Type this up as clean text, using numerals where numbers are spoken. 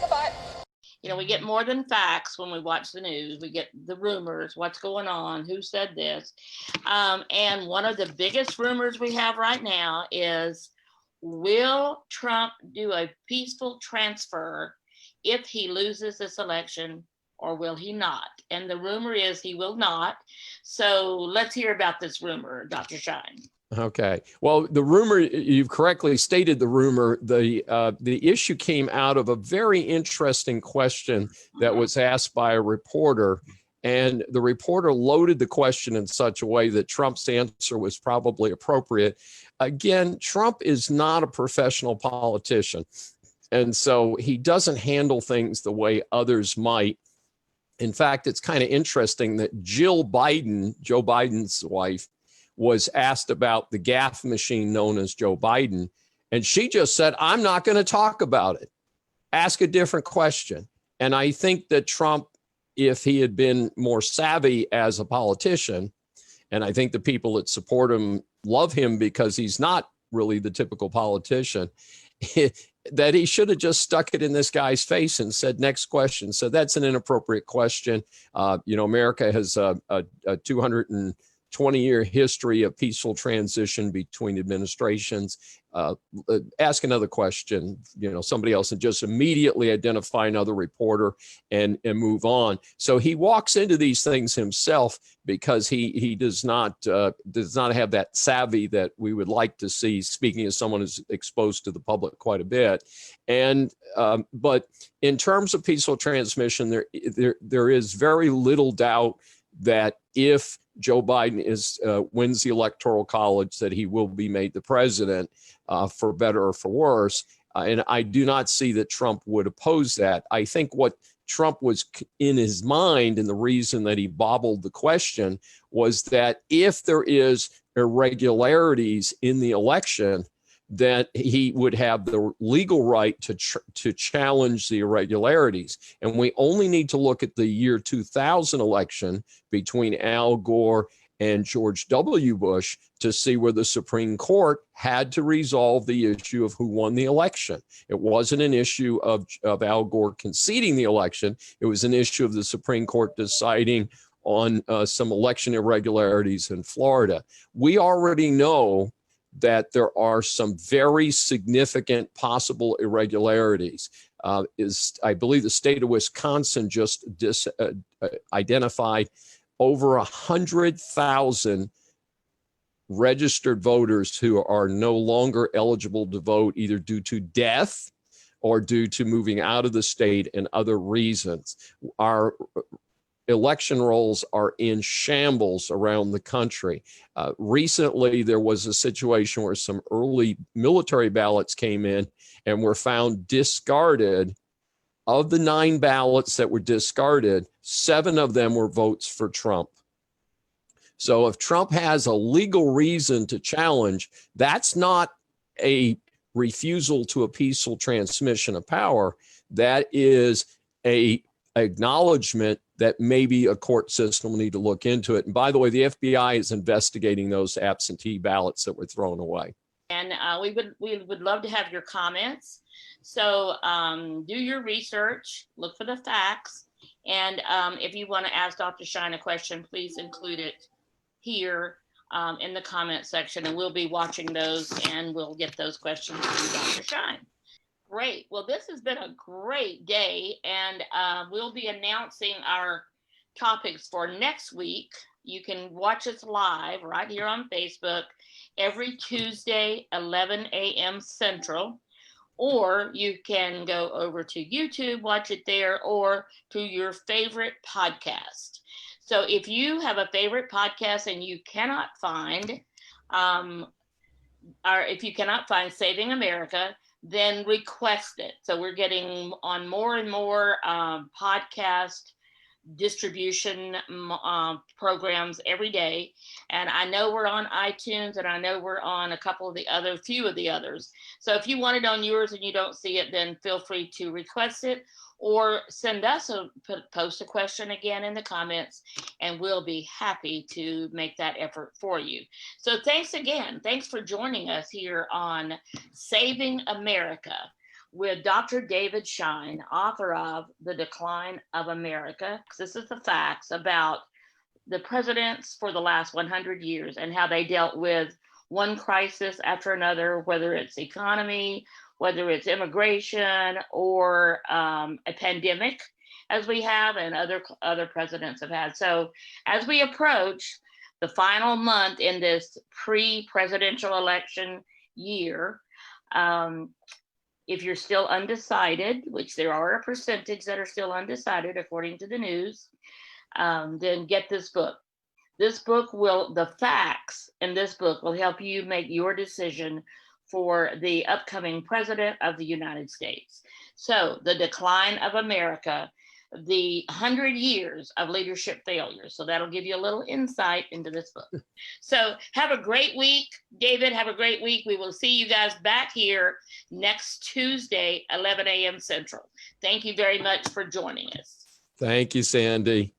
Goodbye. You know, we get more than facts when we watch the news. We get the rumors, what's going on, who said this. And one of the biggest rumors we have right now is, will Trump do a peaceful transfer if he loses this election, or will he not? And the rumor is he will not. So let's hear about this rumor, Dr. Schein. Okay. Well, the rumor, you've correctly stated the rumor. The issue came out of a very interesting question that was asked by a reporter. And the reporter loaded the question in such a way that Trump's answer was probably appropriate. Again, Trump is not a professional politician. And so he doesn't handle things the way others might. In fact, it's kind of interesting that Jill Biden, Joe Biden's wife, was asked about the gaffe machine known as Joe Biden. And she just said, I'm not going to talk about it. Ask a different question. And I think that Trump, if he had been more savvy as a politician, and I think the people that support him love him because he's not really the typical politician, that he should have just stuck it in this guy's face and said, next question. So that's an inappropriate question. America has a 220-year history of peaceful transition between administrations. Ask another question, somebody else, and just immediately identify another reporter and move on. So he walks into these things himself because he does not have that savvy that we would like to see, speaking as someone who's exposed to the public quite a bit. And but in terms of peaceful transmission, there is very little doubt that if Joe Biden wins the Electoral College, that he will be made the president, for better or for worse. And I do not see that Trump would oppose that. I think what Trump was in his mind, and the reason that he bobbled the question, was that if there is irregularities in the election, that he would have the legal right to challenge the irregularities. And we only need to look at the year 2000 election between Al Gore and George W. Bush to see where the Supreme Court had to resolve the issue of who won the election. It wasn't an issue of Al Gore conceding the election. It was an issue of the Supreme Court deciding on some election irregularities in Florida. We already know that there are some very significant possible irregularities. I believe the state of Wisconsin just identified over 100,000 registered voters who are no longer eligible to vote, either due to death or due to moving out of the state and other reasons. Our election rolls are in shambles around the country. Recently, there was a situation where some early military ballots came in and were found discarded. Of the 9 ballots that were discarded, 7 of them were votes for Trump. So if Trump has a legal reason to challenge, that's not a refusal to a peaceful transmission of power. That is a acknowledgement that maybe a court system will need to look into it. And by the way, the FBI is investigating those absentee ballots that were thrown away. And we would love to have your comments. So do your research, look for the facts. And if you want to ask Dr. Schein a question, please include it here in the comment section, and we'll be watching those and we'll get those questions to Dr. Schein. Great. Well, this has been a great day, and we'll be announcing our topics for next week. You can watch us live right here on Facebook every Tuesday, 11 a.m. Central, or you can go over to YouTube, watch it there, or to your favorite podcast. So if you have a favorite podcast and you cannot find, if you cannot find Saving America, then request it. So we're getting on more and more podcast distribution programs every day. And I know we're on iTunes, and I know we're on a few of the others. So if you want it on yours and you don't see it, then feel free to request it, or send us post a question again in the comments, and we'll be happy to make that effort for you. So thanks again. Thanks for joining us here on Saving America. with Dr. David Schein, author of The Decline of America. This is the facts about the presidents for the last 100 years and how they dealt with one crisis after another, whether it's economy, whether it's immigration, or a pandemic, as we have and other presidents have had. So as we approach the final month in this pre-presidential election year, if you're still undecided, which there are a percentage that are still undecided according to the news, then get this book. This book the facts in this book will help you make your decision for the upcoming president of the United States. So, The Decline of America, the 100 years of leadership failures. So that'll give you a little insight into this book. So have a great week. David, have a great week. We will see you guys back here next Tuesday, 11 a.m. Central. Thank you very much for joining us. Thank you, Sandy.